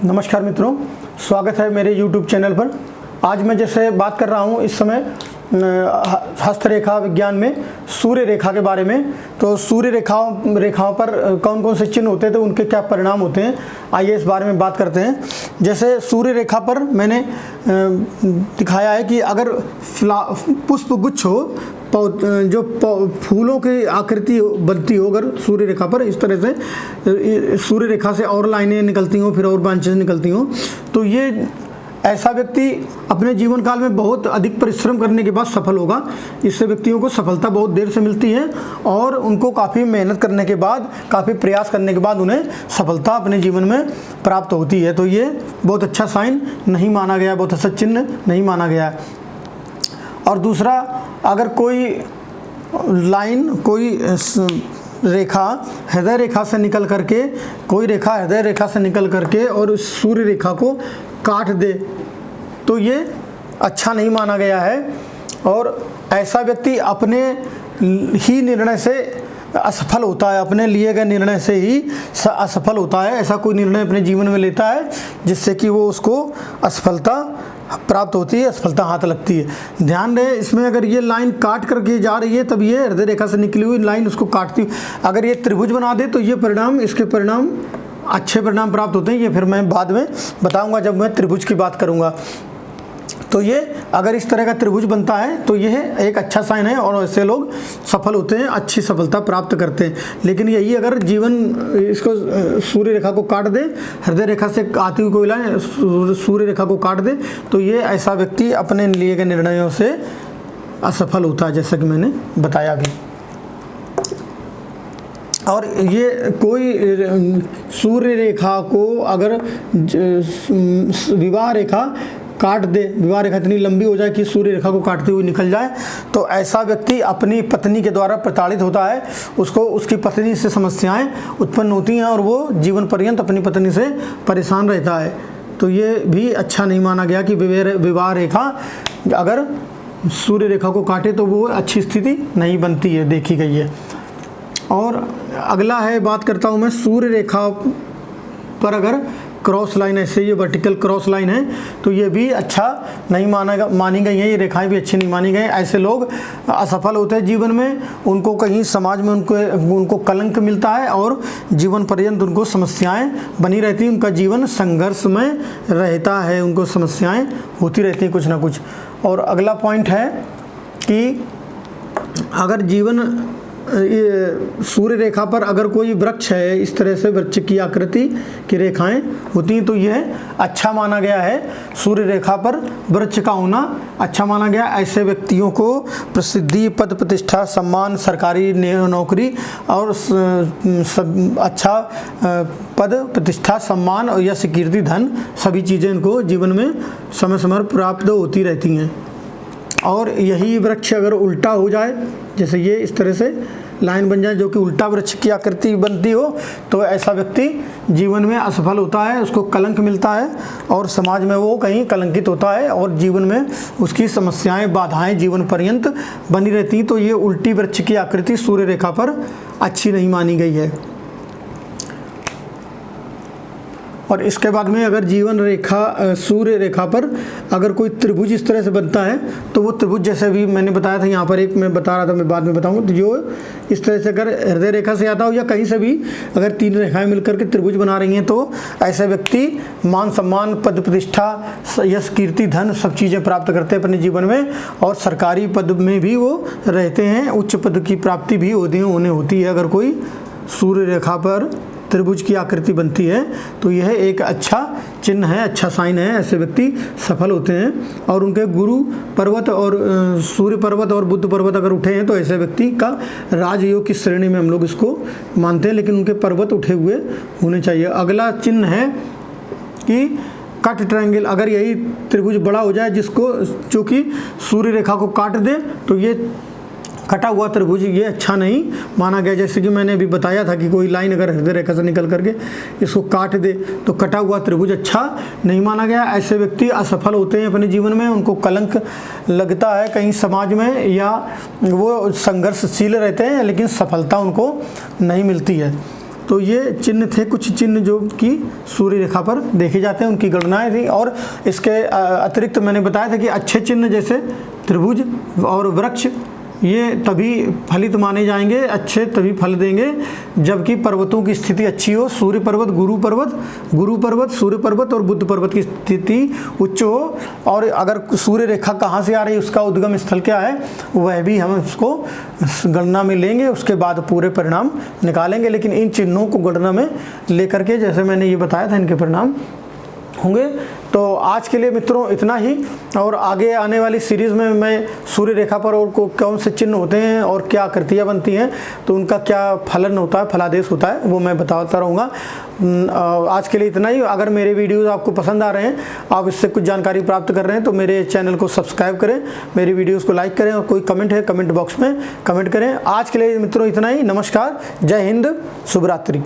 नमस्कार मित्रों, स्वागत है मेरे YouTube चैनल पर। आज मैं जैसे बात कर रहा हूँ इस समय हस्तरेखा विज्ञान में सूर्य रेखा के बारे में। तो सूर्य रेखाओं पर कौन कौन से चिन्ह होते हैं, तो उनके क्या परिणाम होते हैं, आइए इस बारे में बात करते हैं। जैसे सूर्य रेखा पर मैंने दिखाया है कि अगर पुष्पगुच्छ हो, जो फूलों की आकृति बनती हो अगर सूर्य रेखा पर, इस तरह से सूर्य रेखा से और लाइनें निकलती हों, फिर और ब्रांचेस निकलती हों, तो ये ऐसा व्यक्ति अपने जीवन काल में बहुत अधिक परिश्रम करने के बाद सफल होगा। इससे व्यक्तियों को सफलता बहुत देर से मिलती है और उनको काफ़ी मेहनत करने के बाद, काफ़ी प्रयास करने के बाद उन्हें सफलता अपने जीवन में प्राप्त होती है। तो ये बहुत अच्छा साइन नहीं माना गया, बहुत अच्छा चिन्ह नहीं माना गया। और दूसरा, अगर कोई लाइन, कोई रेखा हृदय रेखा से निकल करके, कोई रेखा हृदय रेखा से निकल करके और उस सूर्य रेखा को काट दे, तो ये अच्छा नहीं माना गया है। और ऐसा व्यक्ति अपने ही निर्णय से असफल होता है, अपने लिए गए निर्णय से ही असफल होता है। ऐसा कोई निर्णय अपने जीवन में लेता है जिससे कि वो उसको असफलता प्राप्त होती है, असफलता हाथ लगती है। ध्यान रहे, इसमें अगर ये लाइन काट करके जा रही है तब ये हृदय रेखा से निकली हुई लाइन उसको काटती। अगर ये त्रिभुज बना दे तो ये परिणाम, इसके परिणाम अच्छे परिणाम प्राप्त होते हैं। ये फिर मैं बाद में बताऊंगा जब मैं त्रिभुज की बात करूंगा। तो ये अगर इस तरह का त्रिभुज बनता है तो यह एक अच्छा साइन है और ऐसे लोग सफल होते हैं, अच्छी सफलता प्राप्त करते हैं। लेकिन यही अगर जीवन इसको सूर्य रेखा को काट दे, हृदय रेखा से आती हुई कोई लाइन सूर्य रेखा को काट दे, तो ये ऐसा व्यक्ति अपने लिए गए निर्णयों से असफल होता है, जैसा कि मैंने बताया भी। और ये कोई सूर्य रेखा को अगर विवाह रेखा काट दे, विवाह रेखा इतनी लंबी हो जाए कि सूर्य रेखा को काटती हुई निकल जाए, तो ऐसा व्यक्ति अपनी पत्नी के द्वारा प्रताड़ित होता है। उसको उसकी पत्नी से समस्याएं उत्पन्न होती हैं और वो जीवन पर्यंत अपनी पत्नी से परेशान रहता है। तो ये भी अच्छा नहीं माना गया कि विवाह रेखा अगर सूर्य रेखा को काटे तो वो अच्छी स्थिति नहीं बनती है, देखी गई है। और अगला है, बात करता हूँ मैं सूर्य रेखा पर अगर क्रॉस लाइन, ऐसे ये वर्टिकल क्रॉस लाइन है, तो ये भी अच्छा नहीं मानी गई है। ये रेखाएं भी अच्छी नहीं मानी गई। ऐसे लोग असफल होते हैं जीवन में, उनको कहीं समाज में उनको कलंक मिलता है और जीवन पर्यंत उनको समस्याएं बनी रहती हैं। उनका जीवन संघर्ष में रहता है, उनको समस्याएं होती रहती हैं कुछ ना कुछ। और अगला पॉइंट है कि अगर जीवन सूर्य रेखा पर अगर कोई वृक्ष है, इस तरह से वृक्ष की आकृति की रेखाएं होती हैं, तो यह अच्छा माना गया है। सूर्य रेखा पर वृक्ष का होना अच्छा माना गया। ऐसे व्यक्तियों को प्रसिद्धि, पद प्रतिष्ठा, सम्मान, सरकारी नौकरी और अच्छा पद प्रतिष्ठा, सम्मान और यश, कीर्ति, धन, सभी चीज़ें इनको जीवन में समय समय पर प्राप्त होती रहती हैं। और यही वृक्ष अगर उल्टा हो जाए, जैसे ये इस तरह से लाइन बन जाए जो कि उल्टा वृक्ष की आकृति बनती हो, तो ऐसा व्यक्ति जीवन में असफल होता है, उसको कलंक मिलता है और समाज में वो कहीं कलंकित होता है और जीवन में उसकी समस्याएं, बाधाएं जीवन पर्यंत बनी रहती हैं। तो ये उल्टी वृक्ष की आकृति सूर्य रेखा पर अच्छी नहीं मानी गई है। और इसके बाद में अगर जीवन रेखा सूर्य रेखा पर अगर कोई त्रिभुज इस तरह से बनता है, तो वो त्रिभुज जैसे भी मैंने बताया था, यहाँ पर एक मैं बता रहा था, मैं बाद में बताऊँगा। तो जो इस तरह से अगर हृदय रेखा से आता हो या कहीं से भी अगर तीन रेखाएं मिलकर के त्रिभुज बना रही हैं, तो ऐसे व्यक्ति मान सम्मान, पद प्रतिष्ठा, यश, कीर्ति, धन, सब चीज़ें प्राप्त करते हैं अपने जीवन में और सरकारी पद में भी वो रहते हैं। उच्च पद की प्राप्ति भी उन्हें होती है। अगर कोई सूर्य रेखा पर त्रिभुज की आकृति बनती है तो यह एक अच्छा चिन्ह है, अच्छा साइन है। ऐसे व्यक्ति सफल होते हैं। और उनके गुरु पर्वत और सूर्य पर्वत और बुध पर्वत अगर उठे हैं तो ऐसे व्यक्ति का राजयोग की श्रेणी में हम लोग इसको मानते हैं, लेकिन उनके पर्वत उठे हुए होने चाहिए। अगला चिन्ह है कि कट ट्रायंगल। अगर यही त्रिभुज बड़ा हो जाए जिसको, जो कि सूर्य रेखा को काट दे, तो ये कटा हुआ त्रिभुज ये अच्छा नहीं माना गया। जैसे कि मैंने अभी बताया था कि कोई लाइन अगर हृदय रेखा से निकल करके इसको काट दे तो कटा हुआ त्रिभुज अच्छा नहीं माना गया। ऐसे व्यक्ति असफल होते हैं अपने जीवन में, उनको कलंक लगता है कहीं समाज में, या वो संघर्षशील रहते हैं लेकिन सफलता उनको नहीं मिलती है। तो ये चिन्ह थे, कुछ चिन्ह जो कि सूर्य रेखा पर देखे जाते हैं, उनकी गणनाएं थी। और इसके अतिरिक्त मैंने बताया था कि अच्छे चिन्ह जैसे त्रिभुज और वृक्ष ये तभी फलित माने जाएंगे, अच्छे तभी फल देंगे जबकि पर्वतों की स्थिति अच्छी हो। सूर्य पर्वत, गुरु पर्वत, सूर्य पर्वत और बुध पर्वत की स्थिति उच्च हो। और अगर सूर्य रेखा कहाँ से आ रही है, उसका उद्गम स्थल क्या है, वह भी हम उसको गणना में लेंगे, उसके बाद पूरे परिणाम निकालेंगे। लेकिन इन चिन्हों को गणना में लेकर के, जैसे मैंने ये बताया था, इनके परिणाम होंगे। तो आज के लिए मित्रों इतना ही, और आगे आने वाली सीरीज़ में मैं सूर्य रेखा पर और कौन से चिन्ह होते हैं और क्या आकृतियाँ बनती हैं, तो उनका क्या फलन होता है, फलादेश होता है, वो मैं बताता रहूँगा। आज के लिए इतना ही। अगर मेरे वीडियोस आपको पसंद आ रहे हैं, आप इससे कुछ जानकारी प्राप्त कर रहे हैं, तो मेरे चैनल को सब्सक्राइब करें, मेरी वीडियोस को लाइक करें, और कोई कमेंट है कमेंट बॉक्स में कमेंट करें। आज के लिए मित्रों इतना ही। नमस्कार, जय हिंद, शुभ रात्रि।